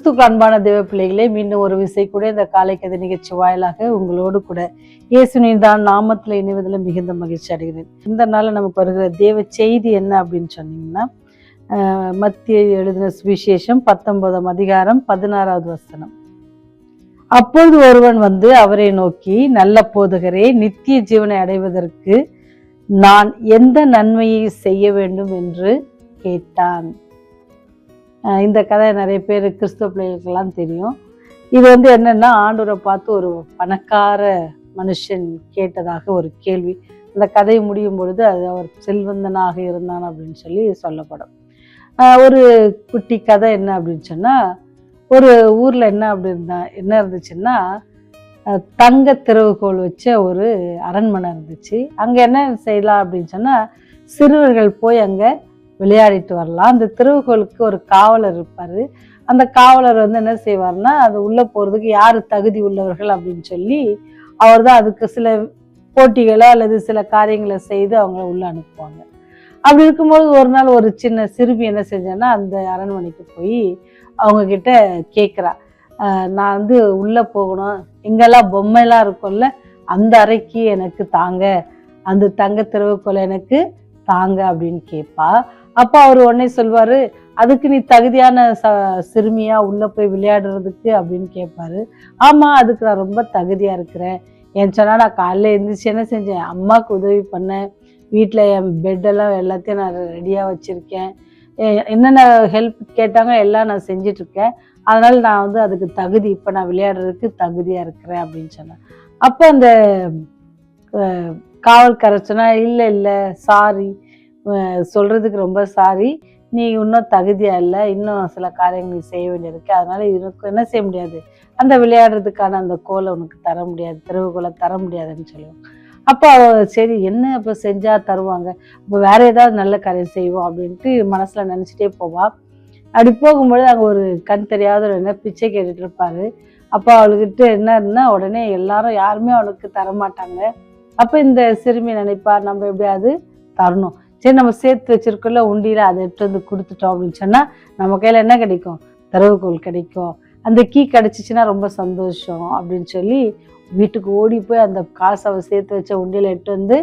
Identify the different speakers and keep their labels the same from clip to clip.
Speaker 1: கிறிஸ்துக்கு அன்பான தேவ பிள்ளைகளே, மீண்டும் ஒரு விசை கூட இந்த காலை கதை நிகழ்ச்சி வாயிலாக உங்களோடு கூட இயேசுவின் தான் நாமத்தில் இணைவதில் மிகுந்த மகிழ்ச்சி அடைகிறேன். இந்த நாள் நமக்கு வருகிற தேவ செய்தி என்ன அப்படின்னு சொன்னீங்கன்னா, மத்திய எழுதின சுவிசேஷம் 19ஆம் அதிகாரம் 16வது வசனம். அப்பொழுது ஒருவன் வந்து அவரை நோக்கி, நல்ல போதகரே, நித்திய ஜீவனை அடைவதற்கு நான் எந்த நன்மையை செய்ய வேண்டும் என்று கேட்டான். இந்த கதை நிறைய பேர் கிறிஸ்துவ பிள்ளைகளுக்கெல்லாம் தெரியும். இது வந்து என்னன்னா, ஆண்டவரை பார்த்து ஒரு பணக்கார மனுஷன் கேட்டதாக ஒரு கேள்வி. அந்த கதை முடியும் பொழுது அது அவர் செல்வந்தனாக இருந்தான் அப்படின்னு சொல்லி சொல்லப்படும். ஒரு குட்டி கதை என்ன அப்படின்னு சொன்னா, ஒரு ஊர்ல என்ன இருந்துச்சுன்னா, தங்க திறவுகோல் வச்ச ஒரு அரண்மனை இருந்துச்சு. அங்க என்ன செய்யலாம் அப்படின்னு சொன்னா, சிறுவர்கள் போய் அங்க விளையாடிட்டு வரலாம். அந்த திறவுகோலுக்கு ஒரு காவலர் இருப்பாரு. அந்த காவலர் வந்து என்ன செய்வார்னா, அது உள்ள போறதுக்கு யாரு தகுதி உள்ளவர்கள் அப்படின்னு சொல்லி அவர் தான் அதுக்கு சில போட்டிகளோ அல்லது சில காரியங்களை செய்து அவங்கள உள்ள அனுப்புவாங்க. அப்படி இருக்கும்போது ஒரு நாள் ஒரு சின்ன சிறுமி என்ன செஞ்சேன்னா, அந்த அரண்மனைக்கு போய் அவங்க கிட்ட கேட்குறா, நான் வந்து உள்ள போகணும், எங்கெல்லாம் பொம்மைலாம் இருக்கும்ல அந்த அறைக்கு எனக்கு தாங்க, அந்த தங்க திறவுகோலை எனக்கு தாங்க அப்படின்னு கேட்பா. அப்ப அவர் உடனே சொல்வாரு, அதுக்கு நீ தகுதியான சிறுமியா உள்ள போய் விளையாடுறதுக்கு அப்படின்னு கேட்பாரு. ஆமா, அதுக்கு நான் ரொம்ப தகுதியா இருக்கிறேன். ஏன்னு சொன்னா, நான் காலைல எழுந்திரிச்சு என்ன செஞ்சேன், அம்மாவுக்கு உதவி பண்ணேன், வீட்டுல என் பெட்டெல்லாம் எல்லாத்தையும் நான் ரெடியா வச்சிருக்கேன், என்னென்ன ஹெல்ப் கேட்டாங்க எல்லாம் நான் செஞ்சிட்டு இருக்கேன், அதனால நான் வந்து அதுக்கு தகுதி, இப்ப நான் விளையாடுறதுக்கு தகுதியா இருக்கிறேன் அப்படின்னு சொன்னேன். அப்ப அந்த காவல்காரர் சொன்னா, இல்லை இல்லை, சாரி, சொல்றதுக்கு ரொம்ப சாரி, நீ இன்னும் தகுதியா இல்லை, இன்னும் சில காரியங்கள் நீ செய்ய வேண்டியிருக்கு, அதனால இதுக்கு என்ன செய்ய முடியாது, அந்த விளையாடுறதுக்கான அந்த கோலை உனக்கு தர முடியாது, திறவுகோலை தர முடியாதுன்னு சொல்லுவோம். அப்போ சரி, என்ன அப்போ செஞ்சா தருவாங்க, இப்போ வேற ஏதாவது நல்ல காரியம் செய்வோம் அப்படின்ட்டு மனசுல நினைச்சிட்டே போவா. அப்படி போகும்போது அங்கே ஒரு கண் தெரியாத என்ன பிச்சை கேட்டுட்டு இருப்பாரு. அப்போ அவளுக்கிட்ட என்னன்னா, உடனே எல்லாரும் யாருமே அவனுக்கு தரமாட்டாங்க. அப்போ இந்த சிறுமி நினைப்பா, நம்ம எப்படியாவது தரணும், சரி நம்ம சேர்த்து வச்சிருக்கோம்ல உண்டியில, அதை எடுத்து வந்து கொடுத்துட்டோம் அப்படின்னு சொன்னா நம்ம கையில என்ன கிடைக்கும், திறவுகோல் கிடைக்கும், அந்த கீ கிடைச்சிச்சுன்னா ரொம்ப சந்தோஷம் அப்படின்னு சொல்லி வீட்டுக்கு ஓடி போய் அந்த காசை அவ சேர்த்து வச்ச உண்டியில எடுத்து வந்து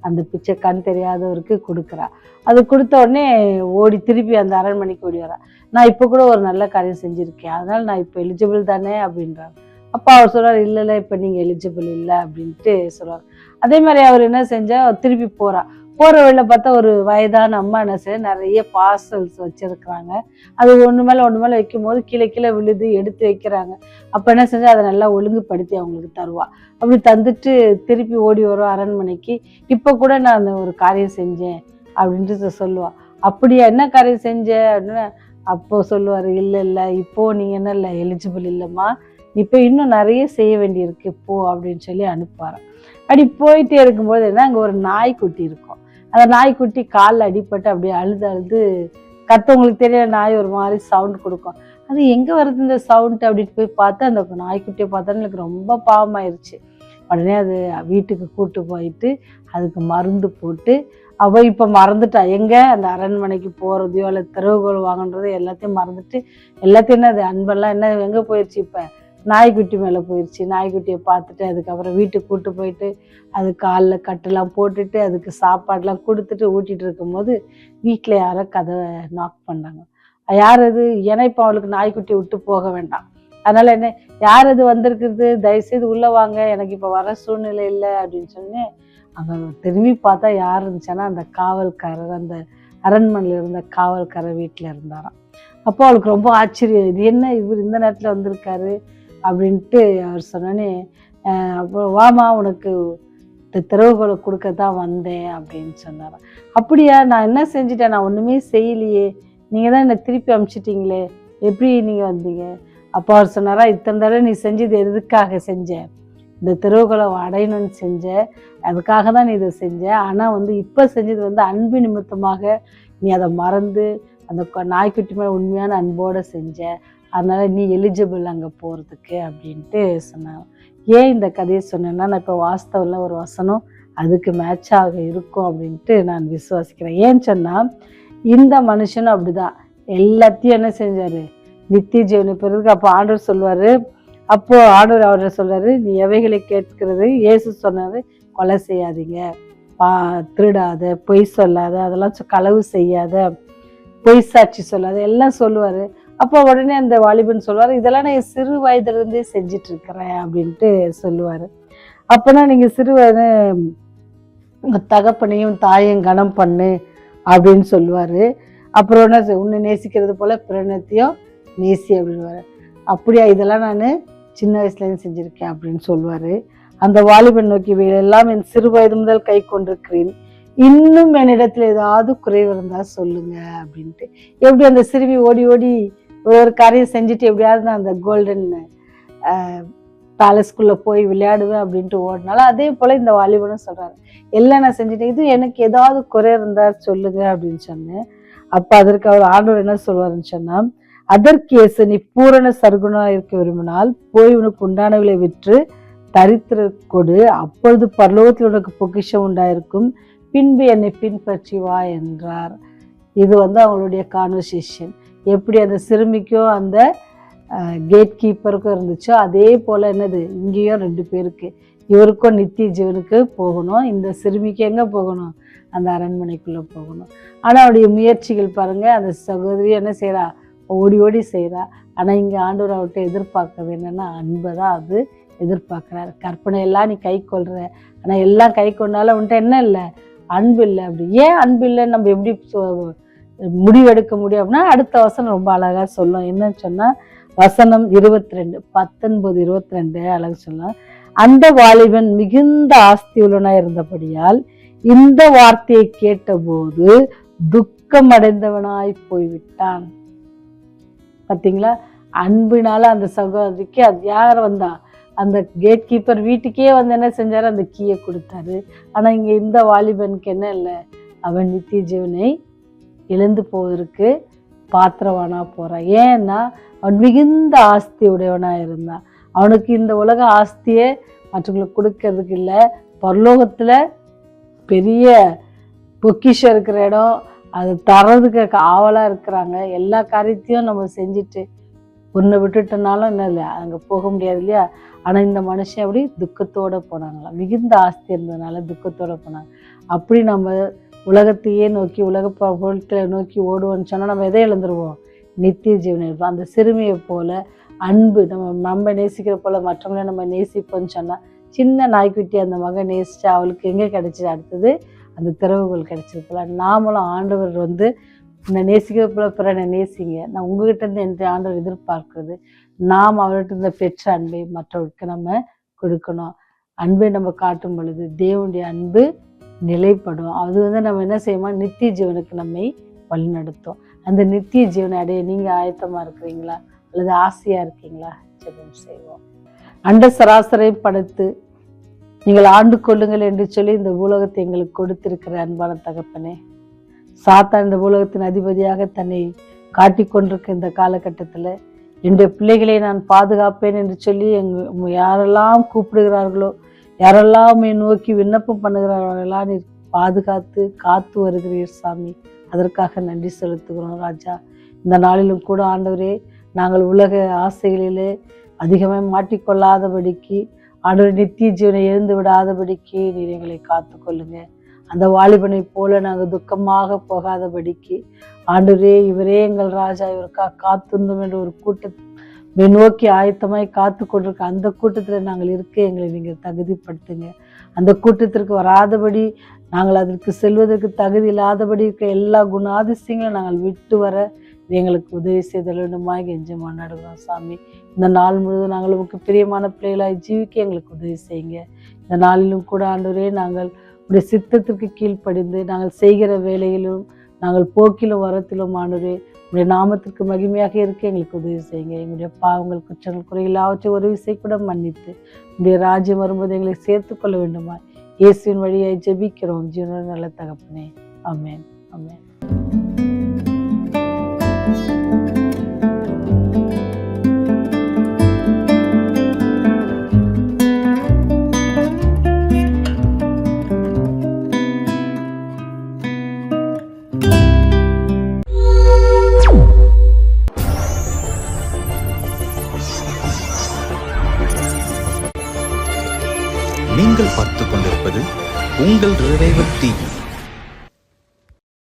Speaker 1: அந்த பிச்சை கண் தெரியாதவருக்கு கொடுக்குறா. அது கொடுத்த உடனே ஓடி திருப்பி அந்த அரண்மனைக்கு ஓடி வரா. நான் இப்போ கூட ஒரு நல்ல காரியம் செஞ்சிருக்கேன், அதனால நான் இப்போ எலிஜிபிள் தானே அப்படின்றார். அப்போ அவர் சொல்றாரு, இல்லை இல்லை, இப்போ நீங்க எலிஜிபிள் இல்லை அப்படின்ட்டு சொல்றாரு. அதே மாதிரி அவர் என்ன செஞ்சா, திருப்பி போற வழியில பார்த்தா ஒரு வயதான அம்மா என்ன செய்ய, நிறைய பார்சல்ஸ் வச்சிருக்கிறாங்க. அது ஒன்று மேல வைக்கும் போது கீழே கீழே விழுது, எடுத்து வைக்கிறாங்க. அப்ப என்ன செஞ்சா அதை நல்லா ஒழுங்குபடுத்தி அவங்களுக்கு தருவா. அப்படி தந்துட்டு திருப்பி ஓடி வரும் அரண்மனைக்கு. இப்ப கூட நான் ஒரு காரியம் செஞ்சேன் அப்படின்ட்டு சொல்லுவா. அப்படியா, என்ன காரியம் செஞ்ச அப்படின்னு அப்போ சொல்லுவாரு, இல்லை இல்லை, இப்போ நீங்க என்ன இல்லை எலிஜிபிள் இல்லைம்மா, இப்போ இன்னும் நிறைய செய்ய வேண்டியிருக்கு போ அப்படின்னு சொல்லி அனுப்புவாராம். அப்படி போயிட்டே இருக்கும்போது என்ன, அங்கே ஒரு நாய்க்குட்டி இருக்கும். அந்த நாய்க்குட்டி காலில் அடிபட்டு அப்படியே அழுது கத்தவங்களுக்கு தெரியல, நாய் ஒரு மாதிரி சவுண்ட் கொடுக்கும். அது எங்கே வருது இந்த சவுண்ட் அப்படின்ட்டு போய் பார்த்து அந்த நாய்க்குட்டியை பார்த்தோன்னு எனக்கு ரொம்ப பாவமாயிருச்சு. உடனே அது வீட்டுக்கு கூட்டு போயிட்டு அதுக்கு மருந்து போட்டு, அவ இப்போ மறந்துட்டா எங்கே அந்த அரண்மனைக்கு போகிறதையோ அல்லது திறவுகோல் வாங்கன்றதோ எல்லாத்தையும் மறந்துட்டு, எல்லாத்தையும் என்ன அது அன்பெல்லாம் என்ன எங்கே போயிடுச்சு, இப்போ நாய்க்குட்டி மேலே போயிடுச்சு. நாய்க்குட்டியை பார்த்துட்டு அதுக்கப்புறம் வீட்டுக்கு கூட்டு போயிட்டு அது காலில் கட்டெல்லாம் போட்டுட்டு அதுக்கு சாப்பாடெலாம் கொடுத்துட்டு ஊட்டிகிட்டு இருக்கும்போது வீட்டில் யாரோ கதவை நாக் பண்ணாங்க. யார் அது, ஏன்னா இப்போ அவளுக்கு நாய்க்குட்டியை விட்டு போக வேண்டாம், அதனால என்ன, யார் அது வந்திருக்குது, தயவுசெய்து உள்ளே வாங்க, எனக்கு இப்போ வர சூழ்நிலை இல்லை அப்படின்னு சொன்னே. அங்கே திரும்பி பார்த்தா யார் இருந்துச்சுன்னா, அந்த காவல்காரர், அந்த அரண்மனையில் இருந்த காவல்காரர் வீட்டில் இருந்தாராம். அப்போ அவளுக்கு ரொம்ப ஆச்சரியம், இது என்ன இவர் இந்த நேரத்தில் வந்திருக்காரு அப்படின்ட்டு. அவர் சொன்னோன்னே, அப்போ வாமா, உனக்கு திறவுகோலை கொடுக்கத்தான் வந்தேன் அப்படின்னு சொன்னாராம். அப்படியா, நான் என்ன செஞ்சுட்டேன், நான் ஒன்றுமே செய்யலையே, நீங்கள் தான் என்னை திருப்பி அனுப்பிச்சிட்டிங்களே, எப்படி நீங்கள் வந்தீங்க? அப்போ அவர் சொன்னாரா, இத்தனை தடவை நீ செஞ்சது எதுக்காக செஞ்ச, இந்த திறவுகோலை அடையணும்னு செஞ்ச, அதுக்காக தான் நீ இதை செஞ்ச. ஆனால் வந்து இப்போ செஞ்சது வந்து அன்பு நிமித்தமாக நீ அதை மறந்து அந்த நாய்க்குட்டி மேலே உண்மையான அன்போடு செஞ்ச, அதனால நீ எலிஜிபிள் அங்கே போகிறதுக்கு அப்படின்ட்டு சொன்னாங்க. ஏன் இந்த கதையை சொன்னேன்னா, நான் இப்போ வாஸ்தவத்தில் ஒரு வசனம் அதுக்கு மேட்சாக இருக்கும் அப்படின்ட்டு நான் விசுவாசிக்கிறேன். ஏன்னு சொன்னால், இந்த மனுஷனும் அப்படிதான் எல்லாத்தையும் என்ன செஞ்சாரு, நித்திய ஜீவனை பெறுறதுக்கு. அப்போ ஆண்டவர் சொல்லுவாரு, அப்போ ஆண்டவர் அவரை சொல்றாரு, நீ எவைகளை கேட்கிறது, இயேசு சொன்னாரு, கொலை செய்யாதீங்க, திருடாத, பொய் சொல்லாத, அதெல்லாம் களவு செய்யாத, பொய் சாட்சி சொல்லாத, எல்லாம் சொல்லுவாரு. அப்போ உடனே அந்த வாலிபன் சொல்லுவாரு, இதெல்லாம் நான் சிறு வயதுல இருந்தே செஞ்சிட்டு இருக்கிறேன் அப்படின்ட்டு சொல்லுவாரு. அப்பனா நீங்க சிறு வயது தகப்பனையும் தாயையும் கனம் பண்ணு அப்படின்னு சொல்லுவாரு. அப்புறம் என்ன, உன்னை நேசிக்கிறது போல பிரணத்தையும் நேசி அப்படின்வாரு. அப்படியா, இதெல்லாம் நான் சின்ன வயசுலேருந்து செஞ்சுருக்கேன் அப்படின்னு சொல்லுவாரு. அந்த வாலிபன் நோக்கி, எல்லாம் என் சிறு வயது முதல் கை கொண்டிருக்கிறேன், இன்னும் என்னிடத்துல ஏதாவது குறைவு இருந்தா சொல்லுங்க அப்படின்ட்டு. எப்படி அந்த சிறுமி ஓடி ஓடி ஒரு காரியம் செஞ்சுட்டு எப்படியாவது நான் அந்த கோல்டன் பேலஸ்குள்ள போய் விளையாடுவேன் அப்படின்ட்டு ஓடினாலும், அதே போல இந்த வாலிபனும் சொல்றாரு, எல்லாம் நான் செஞ்சுட்டேன், இது எனக்கு ஏதாவது குறை இருந்தா சொல்லுங்க அப்படின்னு சொன்னேன். அப்ப அதற்கு அவர் ஆண்டவர் என்ன சொல்வாருன்னு சொன்னா, அதற்கு இயேசு, நீ பூரண சர்க்குணா இருக்க விரும்பினால் போய் உனக்கு உண்டானவர்களை விற்று தரித்திர கொடு, அப்பொழுது பரலோகத்தில் உனக்கு பொக்கிஷம் உண்டாயிருக்கும், பின்பு என்னை பின்பற்றி வா என்றார். இது அவங்களுடைய கான்வர்சேஷன். எப்படி அந்த சிறுமிக்கும் அந்த கேட் கீப்பருக்கும் இருந்துச்சோ அதே போல என்னது இங்கேயும் 2 பேருக்கு, இவருக்கும் நித்திய ஜீவனுக்கு போகணும், இந்த சிறுமிக்கு எங்க போகணும், அந்த அரண்மனைக்குள்ள போகணும். ஆனா அவருடைய முயற்சிகள் பாருங்க, அந்த சகோதரி என்ன செய்யறா, ஓடி ஓடி செய்யறா. ஆனா இங்க ஆண்டவர் அவர்கிட்ட எதிர்பார்க்கறது என்னன்னா, அன்பைதான் அது எதிர்பார்க்கிறாரு. கற்பனை எல்லாம் நீ கை கொள்ற, ஆனா எல்லாம் கை கொண்டாலும் அவன்கிட்ட என்ன இல்லை, அன்பு இல்லை. அப்படி ஏன் அன்பு இல்லைன்னு நம்ம எப்படி முடிவெடுக்க முடியும் அப்படின்னா, அடுத்த வசனம் ரொம்ப அழகா சொல்லும். என்னன்னு சொன்னா, வசனம் 22, 19, 22 அழகு சொல்லலாம். அந்த வாலிபன் மிகுந்த ஆஸ்தி உள்ளவனா இருந்தபடியால் இந்த வார்த்தையை கேட்டபோது துக்கம் அடைந்தவனாய் போய்விட்டான். பாத்தீங்களா, அன்பினால அந்த சகோதரிக்கு அது யார் வந்தா, அந்த கேட் கீப்பர் வீட்டுக்கே என்ன செஞ்சாரு, அந்த கீயை கொடுத்தாரு. ஆனா இங்க இந்த வாலிபனுக்கு என்ன இல்லை, அவன் நித்திய ஜீவனை இழந்து போவதற்கு பாத்திரவானா போறான். ஏன்னா அவன் மிகுந்த ஆஸ்தி உடையவனா இருந்தான். அவனுக்கு இந்த உலக ஆஸ்தியே மற்றவங்களுக்கு கொடுக்கறதுக்கு இல்லை, பரலோகத்துல பெரிய பொக்கிஷம் இருக்கிற இடம், அது தர்றதுக்கு ஆவலா இருக்கிறாங்க. எல்லா காரியத்தையும் நம்ம செஞ்சுட்டு ஒன்றை விட்டுட்டனாலும் என்ன இல்லை, அங்கே போக முடியாது இல்லையா. ஆனா இந்த மனுஷன் அப்படி துக்கத்தோட போனாங்களாம், மிகுந்த ஆஸ்தி இருந்ததுனால துக்கத்தோட போனாங்க. அப்படி நம்ம உலகத்தையே நோக்கி உலக பொருட்களை நோக்கி ஓடுவோம்னு சொன்னா நம்ம எதை இழந்துருவோம், நித்திய ஜீவனை இருப்போம். அந்த சிறுமியை போல அன்பு நம்ம நேசிக்கிற போல மற்றவங்கள நம்ம நேசிப்போம்னு சொன்னா, சின்ன நாய்க்குட்டி அந்த மகன் நேசிச்சா அவளுக்கு எங்க கிடைச்சது, அடுத்தது அந்த திறவுகள் கிடைச்சது போல நாமளும் ஆண்டவர் உன்னை நேசிக்கிற போல பிறனை நேசிங்க, நான் உங்ககிட்ட இருந்து என்று ஆண்டவர் எதிர்பார்க்கிறது, நாம் அவர்கிட்ட இருந்த பெற்ற அன்பை மற்றவருக்கு நம்ம கொடுக்கணும். அன்பை நம்ம காட்டும் பொழுது தேவனுடைய அன்பு நிலைப்படும். அது நம்ம என்ன செய்யணுமா, நித்திய ஜீவனுக்கு நம்மை வழிநடத்தும். அந்த நித்திய ஜீவனை அடைய நீங்க ஆயத்தமா இருக்கிறீங்களா, அல்லது ஆசையா இருக்கீங்களா? ஜெபம் செய்வோம். அண்ட சராசரை படைத்து நீங்கள் ஆண்டு கொள்ளுங்கள் என்று சொல்லி இந்த பூலோகத்தை எங்களுக்கு கொடுத்திருக்கிற அன்பான தகப்பனே, சாத்தான் இந்த பூலோகத்தின் அதிபதியாக தன்னை காட்டிக்கொண்டிருக்க இந்த காலகட்டத்தில் என்னுடைய பிள்ளைகளை நான் பாதுகாப்பேன் என்று சொல்லி யாரெல்லாம் கூப்பிடுகிறார்களோ, யாரெல்லாம் நோக்கி விண்ணப்பம் பண்ணுகிறார்களெல்லாம் நீர் பாதுகாத்து காத்து வருகிறீர் சாமி. அதற்காக நன்றி செலுத்துகிறோம் ராஜா. இந்த நாளிலும் கூட ஆண்டவரே, நாங்கள் உலக ஆசைகளிலே அதிகமாக மாட்டிக்கொள்ளாதபடிக்கு, ஆண்டவர் நித்திய ஜீவனை எழுந்து விடாதபடிக்கு நீர் எங்களை காத்து கொள்ளுங்க. அந்த வாலிபனை போல நாங்கள் துக்கமாக போகாதபடிக்கு ஆண்டவரே, இவரே எங்கள் ராஜா, இவருக்காக காத்துந்தோம் என்ற ஒரு கூட்டத்தை நோக்கி ஆயத்தமாய் காத்து கொண்டிருக்க அந்த கூட்டத்தில் நாங்கள் இருக்க எங்களை நீங்கள் தகுதிப்படுத்துங்க. அந்த கூட்டத்திற்கு வராதபடி, நாங்கள் அதற்கு செல்வதற்கு தகுதி இல்லாதபடி இருக்க எல்லா குணாதிசயங்களும் நாங்கள் விட்டு வர எங்களுக்கு உதவி செய்தல் வேண்டுமாய் கெஞ்சி மன்னாடுகிறோம் சாமி. இந்த நாள் முழுவதும் நாங்கள் உங்களுக்கு பிரியமான பிள்ளைகளாய் ஜீவிக்க எங்களுக்கு உதவி செய்யுங்க. இந்த நாளிலும் கூட ஆண்டவரே, நாங்கள் உடைய சித்தத்திற்கு கீழ்ப்படிந்து நாங்கள் செய்கிற வேலையிலும் நாங்கள் போக்கிலும் வரத்திலும் ஆண்டவரே உடைய நாமத்திற்கு மகிமையாக இருக்க எங்களுக்கு உதவி செய்யுங்க. எங்களுடைய பாவங்கள் குற்றங்கள் குறைகள் அவற்றை ஒரு விசை கூட மன்னித்து உடைய ராஜ்யம் வரும்போது எங்களை சேர்த்துக்கொள்ள வேண்டுமா இயேசுவின் வழியாய் ஜெபிக்கிறோம் ஜீவன நல்ல தகப்பனே. ஆமென், ஆமென்.
Speaker 2: நீங்கள் பார்த்துக் கொண்டிருப்பது உங்கள் ரிவைவல் டிவி.